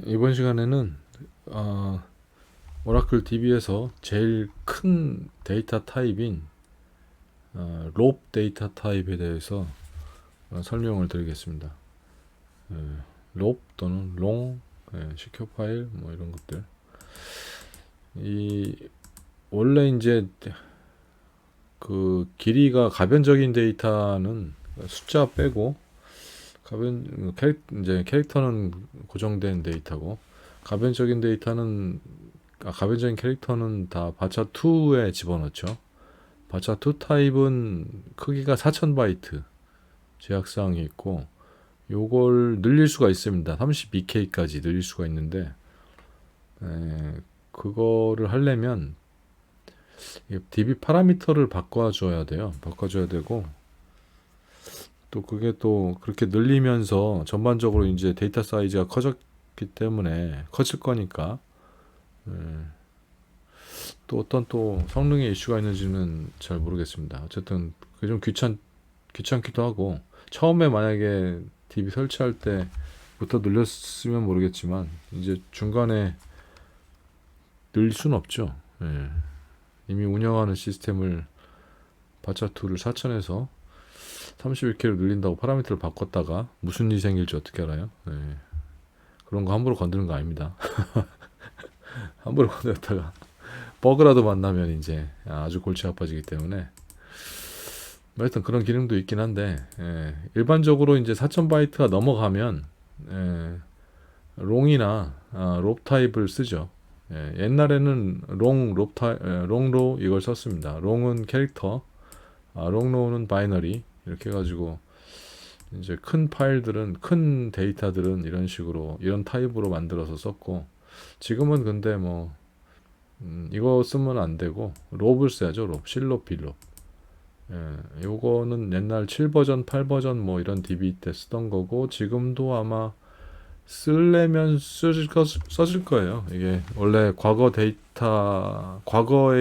이번 시간에는 어, 오라클 DB에서 제일 큰 데이터 타입인 롭 데이터 타입에 대해서 설명을 드리겠습니다. 롭 또는 롱, 시큐어 파일 뭐 이런 것들. 이 원래 이제 그 길이가 가변적인 데이터는 숫자 빼고 이제 캐릭터는 고정된 데이터고 가변적인 데이터는 가변적인 캐릭터는 다 바차2에 집어넣죠. 바차2 타입은 크기가 4000바이트 제약사항이 있고 요걸 늘릴 수가 있습니다. 32K까지 늘릴 수가 있는데 그거를 하려면 DB 파라미터를 바꿔줘야 돼요. 바꿔줘야 되고 또 그게 또 그렇게 늘리면서 전반적으로 이제 데이터 사이즈가 커졌기 때문에 커질 거니까 또 어떤 또 성능의 이슈가 있는지는 잘 모르겠습니다. 어쨌든 그게 좀 귀찮기도 하고 처음에 만약에 DB 설치할 때부터 늘렸으면 모르겠지만 이제 중간에 늘릴 수는 없죠. 이미 운영하는 시스템을 바차2를 4000에서 31K로 늘린다고 파라미터를 바꿨다가 무슨 일이 생길지 어떻게 알아요? 그런 거 함부로 건드는 거 아닙니다. 함부로 건드렸다가 버그라도 만나면 이제 아주 골치 아파지기 때문에 하여튼 그런 기능도 있긴 한데 일반적으로 이제 4000바이트가 넘어가면 롱이나 롭 타입을 쓰죠. 옛날에는 롱로 이걸 썼습니다. 롱은 캐릭터, 롱로는 바이너리 이렇게 해가지고 이제 큰 파일들은 큰 데이터들은 이런 식으로 이런 타입으로 만들어서 썼고 지금은 근데 뭐 이거 쓰면 안 되고 롭을 써야죠. 롭, 실롭, 빌롭. 요거는 옛날 7버전, 8버전 뭐 이런 DB 때 쓰던 거고 지금도 아마 쓰려면 써질 거예요. 이게 원래 과거에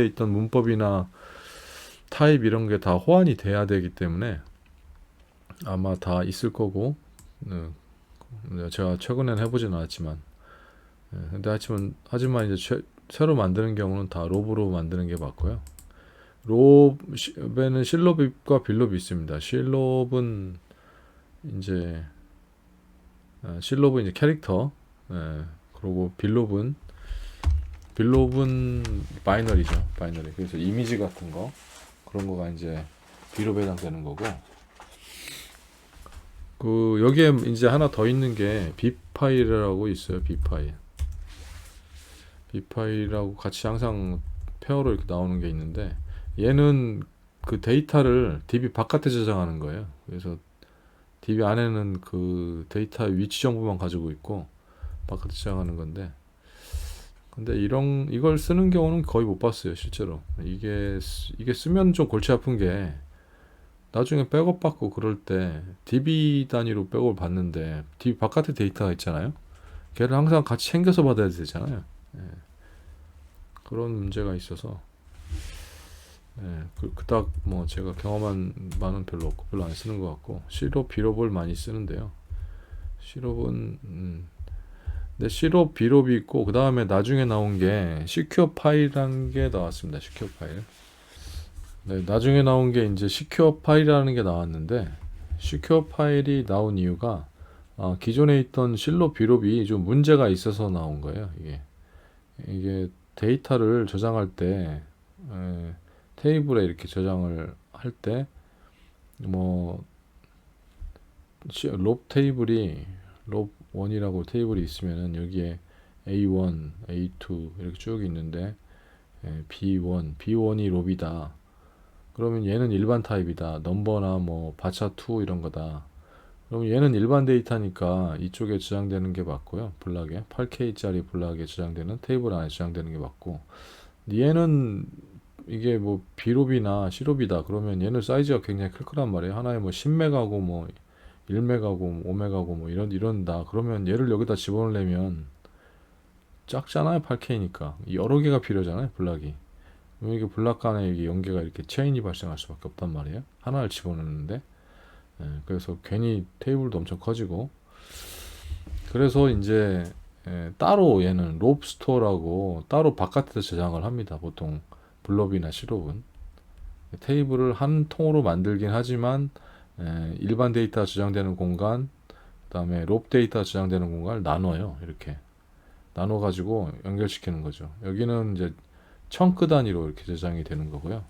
있던 문법이나 타입 이런 게 다 호환이 돼야 되기 때문에 아마 다 있을 거고 제가 최근에는 해보진 않았지만 근데 하지만 이제 새로 만드는 경우는 다 롭으로 만드는 게 맞고요. 롭에는 실롭과 빌롭이 있습니다. 이제 실롭은 이제 캐릭터, 그리고 빌롭은 바이너리죠. 바이너리. 그래서 이미지 같은 거 그런 거가 이제 빌롭에 해당되는 거고. 그 여기에 이제 하나 더 있는 게 비 파일이라고 있어요. 비 파일. 비 파일하고 같이 항상 페어로 이렇게 나오는 게 있는데 얘는 그 데이터를 DB 바깥에 저장하는 거예요. 그래서 DB 안에는 그 데이터 위치 정보만 가지고 있고 바깥에 저장하는 건데 근데 이걸 쓰는 경우는 거의 못 봤어요. 실제로 이게 쓰면 좀 골치 아픈 게 나중에 백업 받고 그럴 때 DB 단위로 백업을 받는데 DB 바깥에 데이터가 있잖아요. 걔를 항상 같이 챙겨서 받아야 되잖아요. 그런 문제가 있어서 그닥 뭐 제가 경험한 바는 별로 없고 별로 안 쓰는 것 같고 시롭 비롭을 많이 쓰는데요. 시롭은 근데 시롭 비롭이 있고 그 다음에 나중에 나온 게 시큐어 파일이라는 게 나왔습니다. 시큐어 파일. 네, 나중에 나온 게 이제 시큐어 파일이라는 게 나왔는데 시큐어 파일이 나온 이유가 기존에 있던 실롭 비롭이 좀 문제가 있어서 나온 거예요. 이게 데이터를 저장할 때 테이블에 이렇게 저장을 할 때 뭐 롭 1이라고 테이블이 있으면은 여기에 A1, A2 이렇게 쭉 있는데 B1이 롭이다. 그러면 얘는 일반 타입이다. 넘버나 뭐 바차2 이런 거다. 그럼 얘는 일반 데이터니까 이쪽에 저장되는 게 맞고요. 블락에 8K짜리 블락에 저장되는 테이블 안에 저장되는 게 맞고 얘는 이게 뭐 B롭이나 C롭이다 그러면 얘는 사이즈가 굉장히 클 거란 말이에요. 하나에 뭐 10메가고 뭐 1메가고 5메가고 뭐 이런다. 그러면 얘를 여기다 집어넣으려면 작잖아요. 8K니까 여러 개가 필요하잖아요. 블락이. 그럼 이게 블락 간에 이게 연계가 이렇게 체인이 발생할 수밖에 없단 말이에요. 하나를 집어넣는데 그래서 괜히 테이블도 엄청 커지고 그래서 이제 따로 얘는 롭스토어라고 따로 바깥에서 저장을 합니다. 보통 블럽이나 시롭은 테이블을 한 통으로 만들긴 하지만 일반 데이터 저장되는 공간, 그다음에 롭 데이터 저장되는 공간을 나눠요. 이렇게 나눠 가지고 연결시키는 거죠. 여기는 이제 청크 단위로 이렇게 저장이 되는 거고요.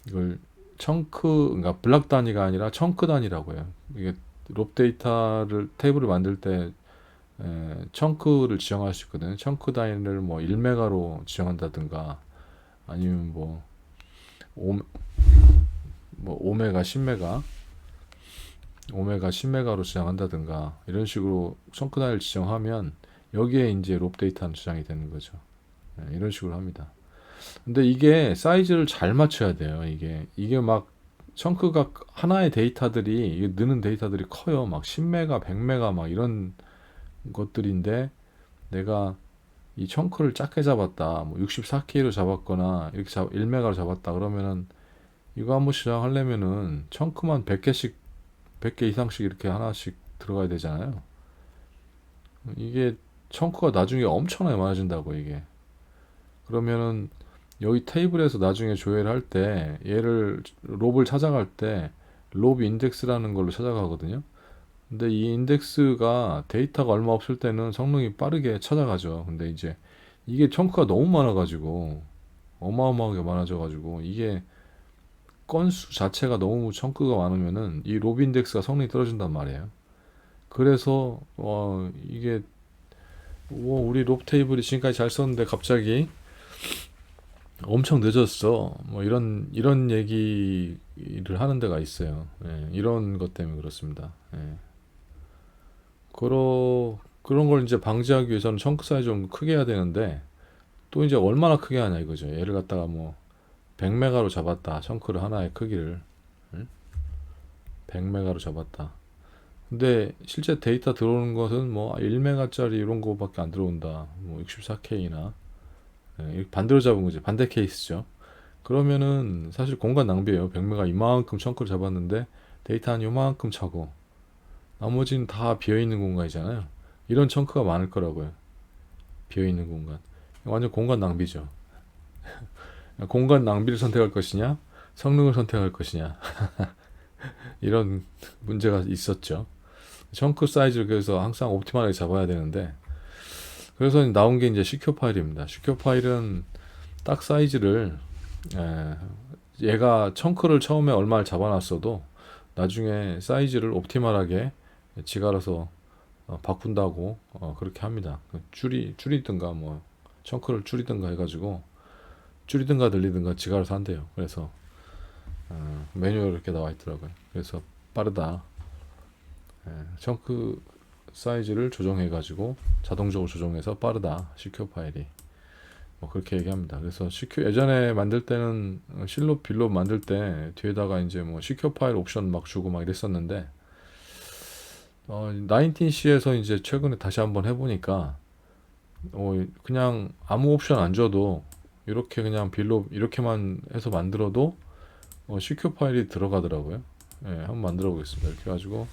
이걸 그러니까 블락 단위가 아니라 청크 단위라고 해요. 이게 롭 데이터를 테이블을 만들 때 청크를 지정할 수 있거든요. 청크 단위를 뭐 1메가로 지정한다든가 아니면 뭐 5메가, 10메가, 5메가, 10메가로 지정한다든가 이런 식으로 청크 단위를 지정하면 여기에 이제 롭 데이터는 저장이 되는 거죠. 이런 식으로 합니다. 근데 이게 사이즈를 잘 맞춰야 돼요. 이게 막 청크가 하나의 데이터들이 이게 느는 데이터들이 커요. 막 10메가, 100메가 막 이런 것들인데 내가 이 청크를 작게 잡았다. 뭐 64K로 잡았거나 이렇게 1메가로 잡았다. 그러면은 이거 한번 시작하려면은 청크만 100개씩 100개 이상씩 이렇게 하나씩 들어가야 되잖아요. 이게 청크가 나중에 엄청나게 많아진다고 이게. 그러면은 여기 테이블에서 나중에 조회를 할 때 얘를 롭을 찾아갈 때 롭 인덱스라는 걸로 찾아가거든요. 근데 이 인덱스가 데이터가 얼마 없을 때는 성능이 빠르게 찾아가죠. 근데 이제 이게 청크가 너무 많아가지고 어마어마하게 많아져가지고 이게 건수 자체가 너무 청크가 많으면은 이 롭 인덱스가 성능이 떨어진단 말이에요. 그래서 이게 우리 롭 테이블이 지금까지 잘 썼는데 갑자기 엄청 늦었어. 뭐 이런 얘기를 하는 데가 있어요. 이런 것 때문에 그렇습니다. 그런 걸 이제 방지하기 위해서는 청크 사이즈 좀 크게 해야 되는데 또 이제 얼마나 크게 하냐 이거죠. 얘를 갖다가 뭐 100메가로 잡았다. 청크를 하나의 크기를 100메가로 잡았다. 근데 실제 데이터 들어오는 것은 뭐 1메가짜리 이런 거밖에 안 들어온다. 뭐 64K나 이렇게 반대로 잡은 거지. 반대 케이스죠. 그러면은 사실 공간 낭비예요. 100메가 이만큼 청크를 잡았는데 데이터 한 요만큼 차고 나머지는 다 비어있는 공간이잖아요. 이런 청크가 많을 거라고요. 비어있는 공간. 완전 공간 낭비죠. 공간 낭비를 선택할 것이냐, 성능을 선택할 것이냐, 이런 문제가 있었죠. 청크 사이즈를 그래서 항상 옵티멀하게 잡아야 되는데, 그래서 나온 게 이제 시큐어 파일입니다. 시큐어 파일은 딱 사이즈를, 얘가 청크를 처음에 얼마를 잡아놨어도 나중에 사이즈를 옵티멀하게 지가 알아서 바꾼다고 그렇게 합니다. 줄이든가 뭐 청크를 줄이든가 해가지고 줄이든가 늘리든가 지가 알아서 한대요. 그래서 매뉴얼 이렇게 나와 있더라고요. 그래서 빠르다. 청크 사이즈를 조정해가지고 자동적으로 조정해서 빠르다. 시큐어 파일이 뭐 그렇게 얘기합니다. 그래서 예전에 만들 때는 실롭 빌롭 만들 때 뒤에다가 이제 뭐 시큐어 파일 옵션 막 주고 막 이랬었는데 19C에서 이제 최근에 다시 한번 해보니까 그냥 아무 옵션 안 줘도 이렇게 그냥 빌롭 이렇게만 해서 만들어도 시큐어 파일이 들어가더라고요. 한번 만들어 보겠습니다. 이렇게 해가지고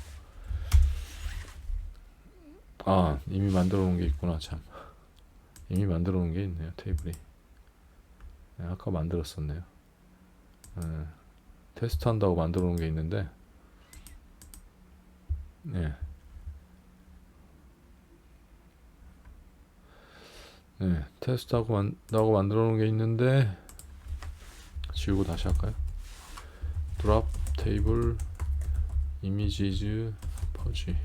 이미 만들어 놓은 게 있구나. 참 이미 만들어 놓은 게 있네요. 테이블이 아까 만들었었네요. 테스트 한다고 만들어 놓은 게 있는데 테스트하고 한다고 만들어 놓은 게 있는데 지우고 다시 할까요? 드랍 테이블 이미지즈 퍼지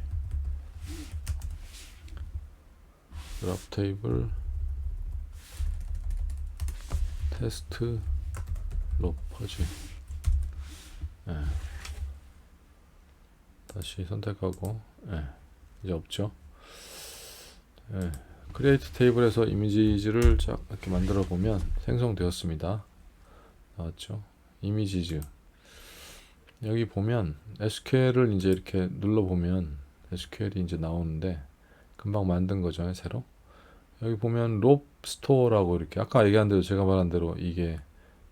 드랍 테이블 테스트 롭 퍼지 다시 선택하고 이제 없죠. 크리에이트 테이블에서 이미지즈를 쫙 이렇게 만들어 보면 생성되었습니다. 나왔죠. 이미지즈 여기 보면 SQL을 이제 이렇게 눌러 보면 SQL이 이제 나오는데 금방 만든 거죠. 새로 여기 보면 롭 스토어라고 이렇게 아까 얘기한 대로 제가 말한 대로 이게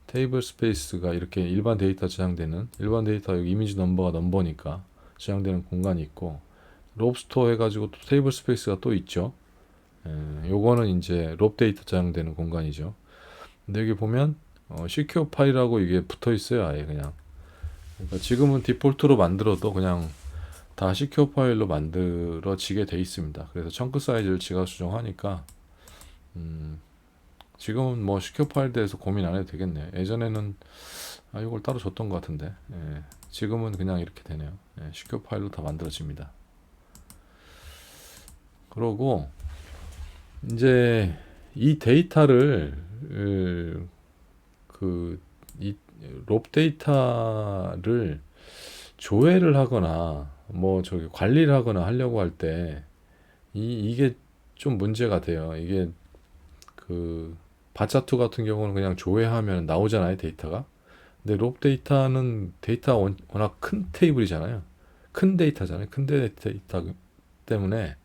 테이블 스페이스가 이렇게 일반 데이터 저장되는 일반 데이터 여기 이미지 넘버가 넘버니까 저장되는 공간이 있고 롭 스토어 해가지고 또 테이블 스페이스가 또 있죠. 요거는 이제 롭 데이터 저장되는 공간이죠. 근데 여기 보면 시큐어 파일이라고 이게 붙어 있어요. 아예 그냥. 그러니까 지금은 디폴트로 만들어도 그냥 다 시큐어 파일로 만들어지게 돼 있습니다. 그래서 청크 사이즈를 지가 수정하니까 지금은 뭐 시큐어 파일에 대해서 고민 안 해도 되겠네요. 예전에는 이걸 따로 줬던 것 같은데 지금은 그냥 이렇게 되네요. 시큐어 파일로 다 만들어집니다. 그러고 이제 이 데이터를 이 롭 데이터를 조회를 하거나 뭐 저기 관리를 하거나 하려고 할 때 이게 좀 문제가 돼요. 이게 그 바차2 같은 경우는 그냥 조회하면 나오잖아요, 데이터가. 근데 롭 데이터는 데이터가 워낙 큰 테이블이잖아요. 큰 데이터잖아요. 큰 데이터 때문에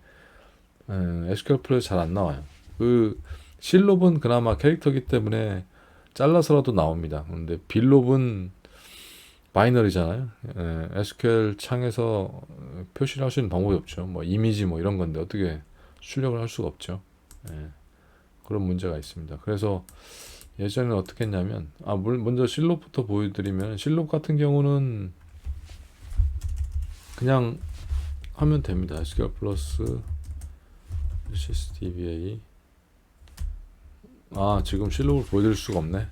SQL 플레이 잘 안 나와요. 그 실롭은 그나마 캐릭터기 때문에 잘라서라도 나옵니다. 근데 빌롭은 바이너리잖아요. SQL 창에서 표시를 할 수 있는 방법이 없죠. 뭐 이미지 뭐 이런 건데 어떻게 출력을 할 수가 없죠. 그런 문제가 있습니다. 그래서 예전에는 어떻게 했냐면 먼저 실롭부터 보여드리면 실롭 같은 경우는 그냥 하면 됩니다. SQL 플러스 sysdba 지금 실롭을 보여드릴 수가 없네.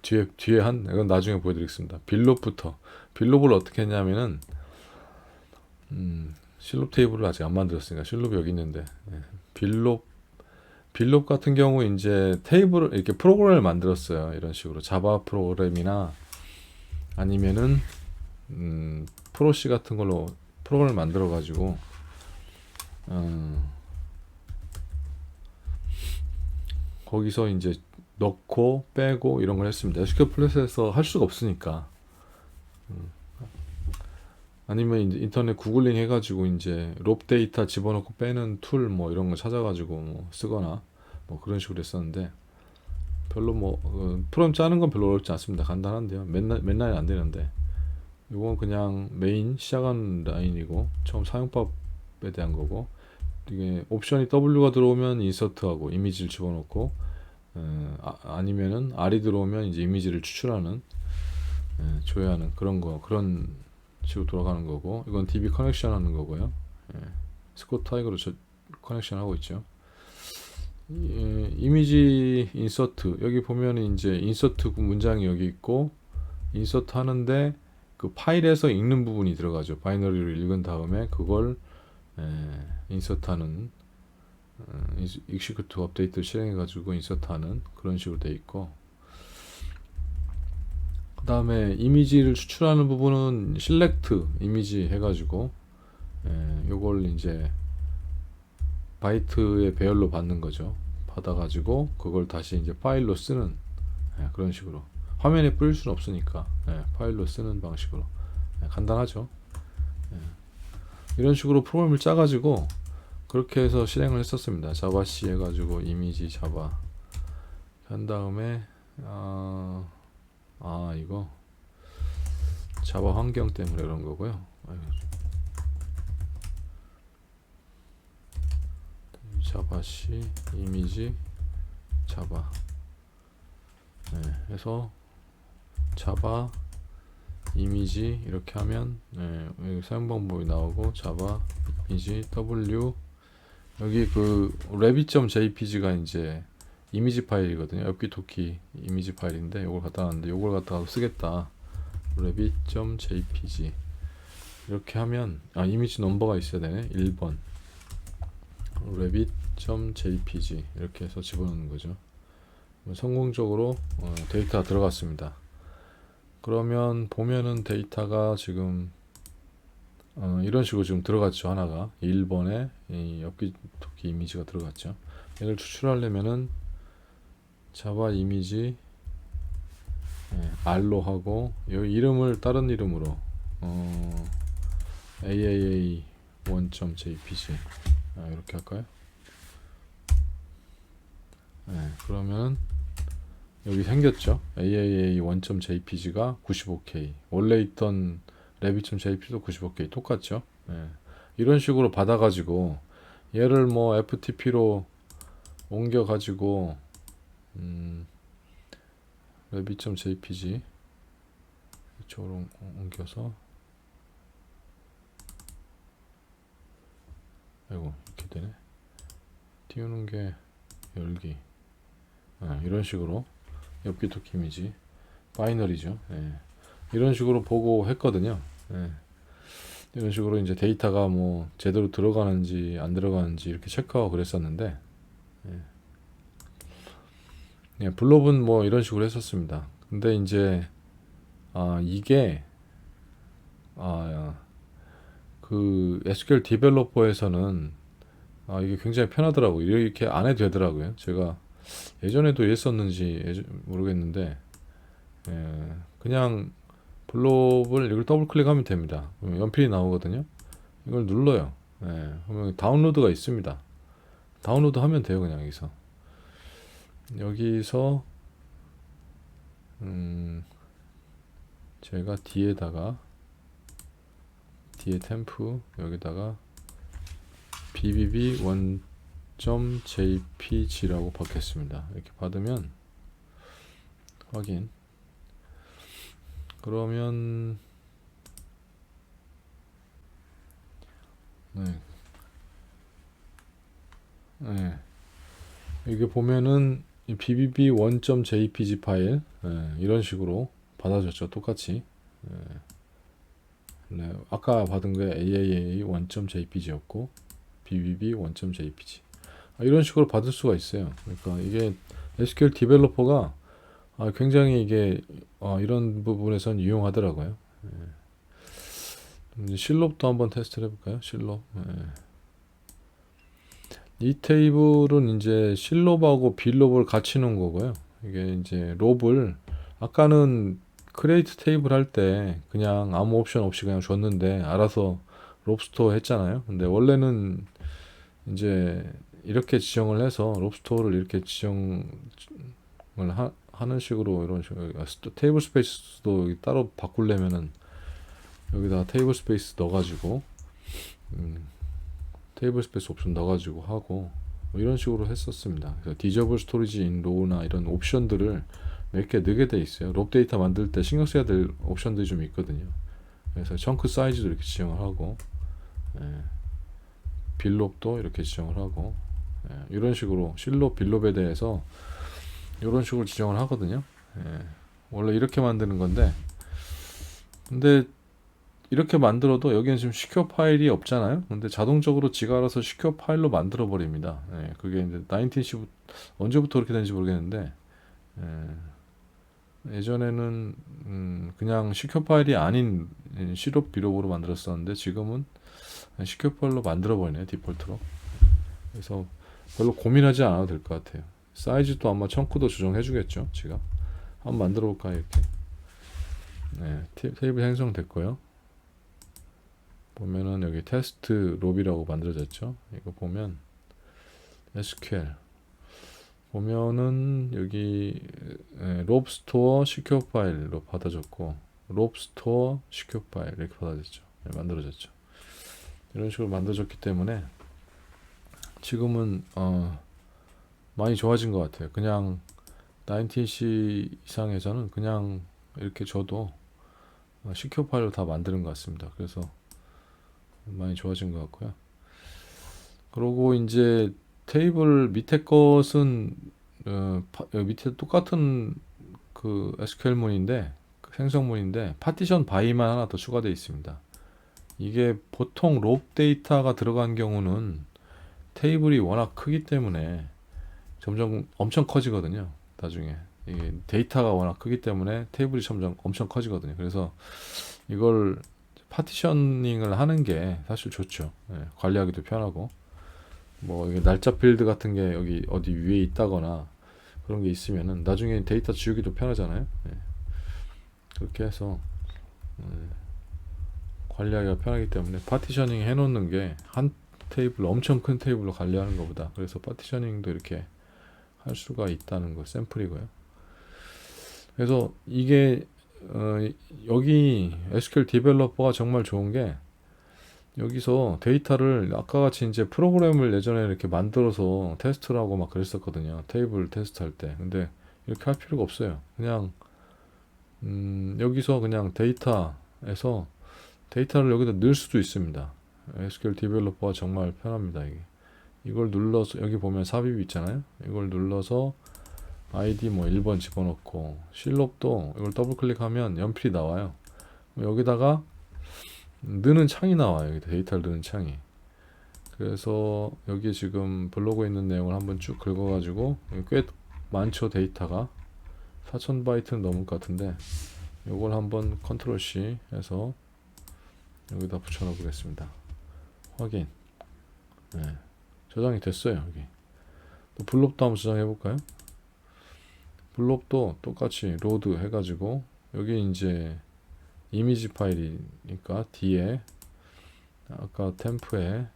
뒤에 이건 나중에 보여드리겠습니다. 빌롭을 어떻게 했냐면은 실롭 테이블을 아직 안 만들었으니까 실롭이 여기 있는데 빌롭 같은 경우 이제 테이블을 이렇게 프로그램을 만들었어요. 이런 식으로 자바 프로그램이나 아니면은 프로C 같은 걸로 프로그램을 만들어 가지고 거기서 이제 넣고 빼고 이런 걸 했습니다. SQL 플랫에서 할 수가 없으니까. 아니면 이제 인터넷 구글링 해가지고 이제 롭 데이터 집어넣고 빼는 툴 뭐 이런 거 찾아가지고 뭐 쓰거나 뭐 그런 식으로 했었는데 별로 프로그램 짜는 건 별로 어렵지 않습니다. 간단한데요. 맨날 안 되는데 이건 그냥 메인 시작하는 라인이고 처음 사용법에 대한 거고 이게 옵션이 W가 들어오면 인서트하고 이미지를 집어넣고 아니면은 R이 들어오면 이제 이미지를 추출하는 조회하는 그런 식으로 돌아가는 거고 이건 DB 커넥션 하는 거고요. 스코어 타이거로 커넥션 하고 있죠. 이미지 인서트 여기 보면 이제 인서트 문장이 여기 있고 인서트 하는데 그 파일에서 읽는 부분이 들어가죠. 바이너리를 읽은 다음에 그걸 인서트하는 익시큐트 업데이트를 실행해 가지고 인서트하는 그런 식으로 돼 있고 그 다음에 이미지를 추출하는 부분은 실렉트 이미지 해가지고 요걸 이제 바이트의 배열로 받는 거죠. 받아가지고 그걸 다시 이제 파일로 쓰는 그런 식으로 화면에 뿌릴 수는 없으니까 파일로 쓰는 방식으로 간단하죠. 이런 식으로 프로그램을 짜가지고 그렇게 해서 실행을 했었습니다. 자바 C 해가지고 이미지 자바 한 다음에 이거 자바 환경 때문에 그런 거고요. 자바 C 이미지 자바 해서 자바 이미지 이렇게 하면 여기 사용 방법이 나오고 자바 이미지 W 여기 그 rabbit.jpg가 이제 이미지 파일이거든요. 엽기토키 이미지 파일인데 요걸 갖다 놨는데 요걸 갖다가 쓰겠다. rabbit.jpg 이렇게 하면 이미지 넘버가 있어야 되네. 1번 rabbit.jpg 이렇게 해서 집어넣는 거죠. 성공적으로 데이터가 들어갔습니다. 그러면 보면은 데이터가 지금 이런 식으로 지금 들어갔죠. 하나가 1번에 이 엽기토키 이미지가 들어갔죠. 얘를 추출하려면은 자바 이미지 R로 하고 여기 이름을 다른 이름으로 aaa1.jpg 이렇게 할까요? 그러면 여기 생겼죠. aaa1.jpg가 95K 원래 있던 rabbit.jpg도 95K 똑같죠. 이런 식으로 받아가지고 얘를 뭐 FTP로 옮겨 가지고 rabbit.jpg 이쪽으로 옮겨서 아이고 이렇게 되네. 띄우는 게 열기 이런 식으로 엽기토 이미지 바이너리죠. 예. 이런 식으로 보고 했거든요. 예. 이런 식으로 이제 데이터가 뭐 제대로 들어가는지 안 들어가는지 이렇게 체크하고 그랬었는데 예, 블롭은 뭐 이런 식으로 했었습니다. 근데 이제 이게 그 SQL 디벨로퍼에서는 이게 굉장히 편하더라고요. 이렇게 안 해도 되더라고요. 제가 예전에도 했었는지 모르겠는데 그냥 블롭을 이걸 더블 클릭하면 됩니다. 그러면 연필이 나오거든요. 이걸 눌러요. 그러면 다운로드가 있습니다. 다운로드 하면 돼요. 그냥 여기서 제가 뒤에 템프 여기다가 bbb1.jpg라고 받겠습니다. 이렇게 받으면 확인. 그러면 이게 보면은 이 bbb1.jpg 파일 이런 식으로 받아줬죠. 똑같이. 아까 받은 게 aaa1.jpg였고 bbb1.jpg 이런 식으로 받을 수가 있어요. 그러니까 이게 SQL 디벨로퍼가 굉장히 이게 이런 부분에선 유용하더라고요. 실롭도 한번 테스트를 해볼까요? 실롭. 이 테이블은 이제 실롭하고 빌롭을 같이 놓은 거고요. 이게 이제 롭을 아까는 크리에이트 테이블 할 때 그냥 아무 옵션 없이 그냥 줬는데 알아서 롭스토어 했잖아요. 근데 원래는 이제 이렇게 지정을 해서 롭스토어를 이렇게 지정을 하는 식으로 이런 식으로 테이블 스페이스도 따로 바꾸려면은 여기다 테이블 스페이스 넣어가지고 테이블 스페이스 옵션 넣어가지고 하고 뭐 이런 식으로 했었습니다. 그래서 디저블 스토리지 인 로우나 이런 옵션들을 몇 개 넣게 돼 있어요. 롭 데이터 만들 때 신경 써야 될 옵션들이 좀 있거든요. 그래서 청크 사이즈도 이렇게 지정을 하고 빌롭도 이렇게 지정을 하고 이런 식으로 실롭 빌롭에 대해서 이런 식으로 지정을 하거든요. 원래 이렇게 만드는 건데 근데 이렇게 만들어도 여기는 지금 시큐어 파일이 없잖아요. 근데 자동적으로 지가 알아서 시큐어 파일로 만들어 버립니다. 그게 이제 19C 언제부터 그렇게 되는지 모르겠는데 예전에는 그냥 시큐어 파일이 아닌 시롭 비롭으로 만들었었는데 지금은 시큐어 파일로 만들어 버리네요. 디폴트로. 그래서 별로 고민하지 않아도 될 것 같아요. 사이즈도 아마 청크도 조정해 주겠죠. 지가 한번 만들어 볼까요? 이렇게 테이블 생성됐고요. 보면은 여기 테스트 롭이라고 만들어졌죠. 이거 보면 SQL 보면은 여기 롭 스토어 시큐어 파일로 받아줬고 롭 스토어 시큐어 파일 이렇게 받아졌죠. 만들어졌죠. 이런 식으로 만들어졌기 때문에 지금은 많이 좋아진 것 같아요. 그냥 19C 이상에서는 그냥 이렇게 줘도 시큐어 파일로 다 만드는 것 같습니다. 그래서 많이 좋아진 것 같고요. 그리고 이제 테이블 밑에 것은 밑에 똑같은 그 SQL문인데 생성문인데 파티션 바이만 하나 더 추가되어 있습니다. 이게 보통 롭 데이터가 들어간 경우는 테이블이 워낙 크기 때문에 점점 엄청 커지거든요. 나중에 이게 데이터가 워낙 크기 때문에 테이블이 점점 엄청 커지거든요. 그래서 이걸 파티셔닝을 하는 게 사실 좋죠. 관리하기도 편하고 뭐 이게 날짜 필드 같은 게 여기 어디 위에 있다거나 그런 게 있으면은 나중에 데이터 지우기도 편하잖아요. 그렇게 해서 관리하기가 편하기 때문에 파티셔닝 해놓는 게 한 테이블 엄청 큰 테이블로 관리하는 것보다 그래서 파티셔닝도 이렇게 할 수가 있다는 거 샘플이고요. 그래서 이게 여기 SQL 디벨로퍼가 정말 좋은 게 여기서 데이터를 아까 같이 이제 프로그램을 예전에 이렇게 만들어서 테스트를 하고 막 그랬었거든요. 테이블 테스트 할 때. 근데 이렇게 할 필요가 없어요. 그냥 여기서 그냥 데이터에서 데이터를 여기다 넣을 수도 있습니다. SQL 디벨로퍼가 정말 편합니다. 이게. 이걸 눌러서 여기 보면 삽입 있잖아요. 이걸 눌러서 아이디 뭐 1번 집어넣고 실롭도 이걸 더블 클릭하면 연필이 나와요. 여기다가 넣는 창이 나와요. 여기 데이터를 넣는 창이. 그래서 여기 지금 블로그에 있는 내용을 한번 쭉 긁어가지고 꽤 많죠. 데이터가 4000바이트는 넘을 것 같은데 이걸 한번 컨트롤 C 해서 여기다 붙여넣어 보겠습니다. 확인. 네, 저장이 됐어요. 여기 또 블롭도 한번 저장해 볼까요? 블롭도 똑같이 로드 해가지고 여기 이제 이미지 파일이니까 뒤에 아까 템프에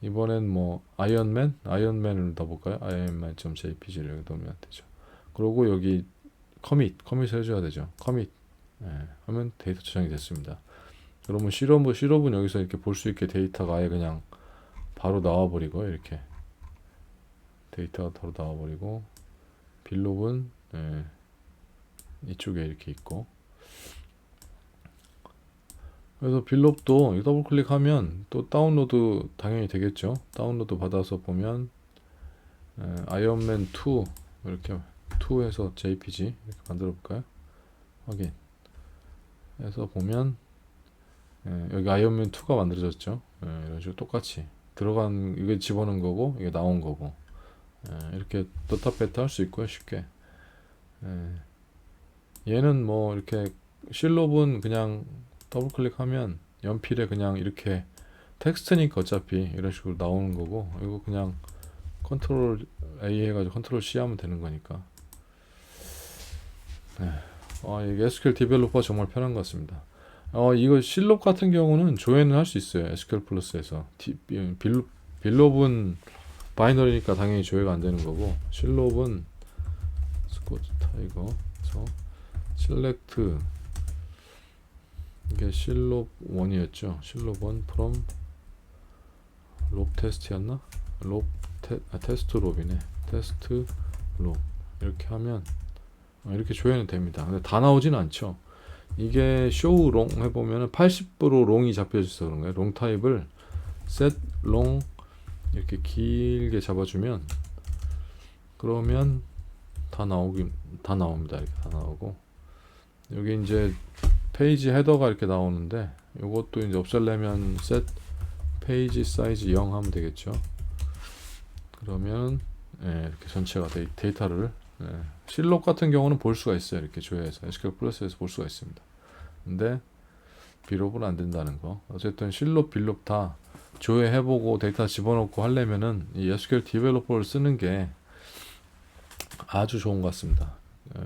이번엔 뭐 아이언맨을 넣어볼까요? ironman.jpg를 여기 넣으면 되죠. 그리고 여기 커밋을 해줘야 되죠. 커밋 하면 데이터 저장이 됐습니다. 그러면 실업은 여기서 이렇게 볼 수 있게 데이터가 아예 그냥 바로 나와버리고 이렇게 데이터가 바로 나와버리고 빌롭은 이쪽에 이렇게 있고 그래서 빌롭도 더블 클릭하면 또 다운로드 당연히 되겠죠. 다운로드 받아서 보면 아이언맨 2 이렇게 2에서 JPG 이렇게 만들어 볼까요? 확인 해서 보면 여기 아이언맨 2가 만들어졌죠. 이런 식으로 똑같이 들어간 이게 집어넣은 거고 이게 나온 거고 이렇게 넣다 뺐다 할 수 있고요. 쉽게 얘는 뭐 이렇게 실롭은 그냥 더블 클릭하면 연필에 그냥 이렇게 텍스트니까 어차피 이런 식으로 나오는 거고 이거 그냥 컨트롤 A 해가지고 컨트롤 C 하면 되는 거니까 이게 SQL 디벨로퍼가 정말 편한 것 같습니다. 이거 실롭 같은 경우는 조회는 할 수 있어요. SQL 플러스에서 빌롭은 바이너리니까 당연히 조회가 안 되는 거고 실롭은 스쿼트 타이거에서 셀렉트 이게 실롭 1이었죠. 실롭 1 from 롭 테스트였나? 테스트 롭이네. 테스트 롭 이렇게 하면 이렇게 조회는 됩니다. 근데 다 나오진 않죠. 이게 쇼우 롱 해보면은 80% 롱이 잡혀져서 그런 거예요. 롱 타입을 set 롱 이렇게 길게 잡아주면 그러면 다 나옵니다. 이렇게 다 나오고 여기 이제 페이지 헤더가 이렇게 나오는데 이것도 이제 없애려면 set 페이지 사이즈 0 하면 되겠죠. 그러면 이렇게 전체가 데이터를 실롭 같은 경우는 볼 수가 있어요. 이렇게 조회해서 SQL 플러스에서 볼 수가 있습니다. 근데 빌롭은 안 된다는 거. 어쨌든 실롭, 빌롭 다 조회해보고 데이터 집어넣고 하려면은 이 SQL 디벨로퍼를 쓰는 게 아주 좋은 것 같습니다.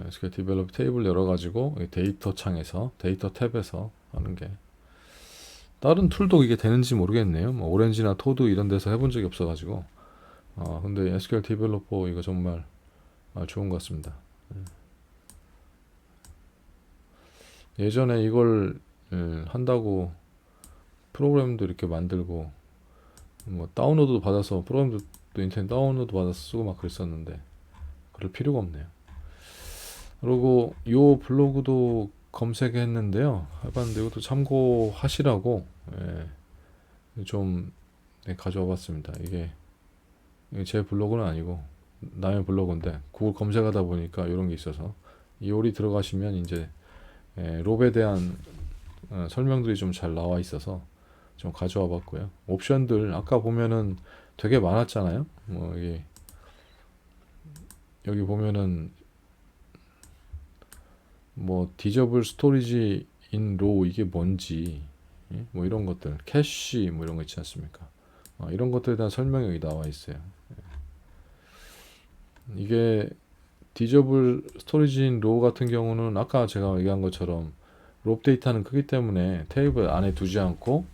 SQL 디벨로퍼 테이블 열어가지고 데이터 창에서 데이터 탭에서 하는 게 다른 툴도 이게 되는지 모르겠네요. 뭐 오렌지나 토드 이런 데서 해본 적이 없어가지고 근데 SQL 디벨로퍼 이거 정말 좋은 것 같습니다. 예전에 이걸 한다고 프로그램도 이렇게 만들고 뭐 다운로드 받아서 프로그램도 인터넷 다운로드 받아서 쓰고 막 그랬었는데 그럴 필요가 없네요. 그리고 요 블로그도 검색했는데요. 해봤는데 이것도 참고하시라고 좀 가져와 봤습니다. 이게 제 블로그는 아니고 남의 블로그인데 구글 검색하다 보니까 이런 게 있어서 이 요리 들어가시면 이제 롭에 대한 설명들이 좀 잘 나와 있어서 좀 가져와 봤고요. 옵션들 아까 보면은 되게 많았잖아요. 뭐 여기 보면은 뭐 디저블 스토리지 인 로 이게 뭔지 뭐 이런 것들 캐시 뭐 이런 거 있지 않습니까? 이런 것들에 대한 설명이 여기 나와 있어요. 이게 디저블 스토리지 인 로 같은 경우는 아까 제가 얘기한 것처럼 롭 데이터는 크기 때문에 테이블 안에 두지 않고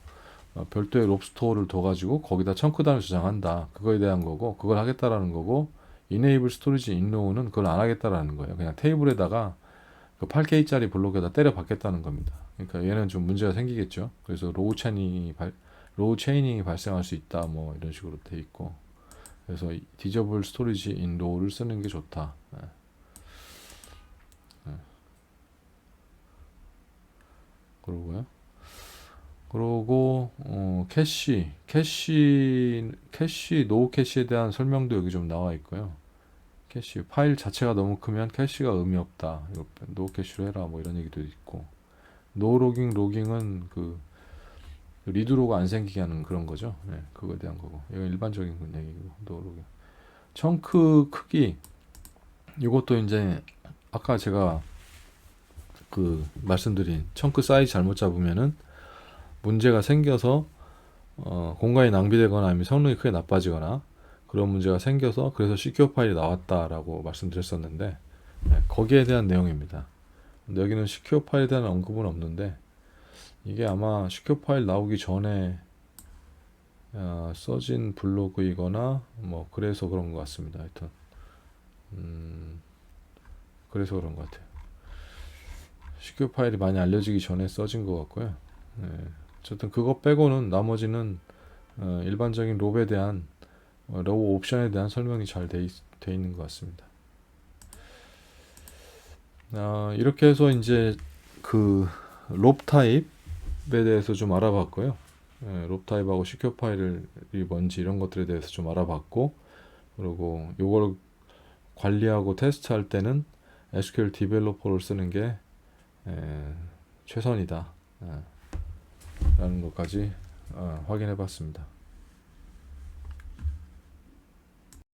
별도의 롭 스토어를 둬가지고 거기다 청크 단을 저장한다. 그거에 대한 거고 그걸 하겠다라는 거고 enable storage in row는 그걸 안 하겠다라는 거예요. 그냥 테이블에다가 그 8K짜리 블록에다 때려 박겠다는 겁니다. 그러니까 얘는 좀 문제가 생기겠죠. 그래서 로우 체이닝이 발생할 수 있다. 뭐 이런 식으로 돼 있고. 그래서 디저블 스토리지 인 로우를 쓰는 게 좋다. 그러고요. 그러고 캐시 노우 캐시에 대한 설명도 여기 좀 나와 있고요. 캐시 파일 자체가 너무 크면 캐시가 의미 없다. 노우 캐시로 해라. 뭐 이런 얘기도 있고. 노 로깅은 그 리드로가 안 생기게 하는 그런 거죠. 네, 그거에 대한 거고. 이건 일반적인 얘기고. 노 로깅. 청크 크기 이것도 이제 아까 제가 그 말씀드린 청크 사이즈 잘못 잡으면은 문제가 생겨서 공간이 낭비되거나 아니면 성능이 크게 나빠지거나 그런 문제가 생겨서 그래서 시큐어 파일이 나왔다라고 말씀드렸었는데 거기에 대한 내용입니다. 근데 여기는 시큐어 파일에 대한 언급은 없는데 이게 아마 시큐어 파일 나오기 전에 써진 블로그이거나 뭐 그래서 그런 것 같습니다. 하여튼 그래서 그런 것 같아요. 시큐어 파일이 많이 알려지기 전에 써진 것 같고요. 네. 어쨌든 그거 빼고는 나머지는 일반적인 롭에 대한 로우 옵션에 대한 설명이 잘 돼 있는 것 같습니다. 이렇게 해서 이제 그 롭 타입에 대해서 좀 알아봤고요. 롭 타입하고 시큐어 파일이 뭔지 이런 것들에 대해서 좀 알아봤고, 그리고 이걸 관리하고 테스트할 때는 SQL 디벨로퍼를 쓰는 게 최선이다 라는 것까지 확인해 봤습니다.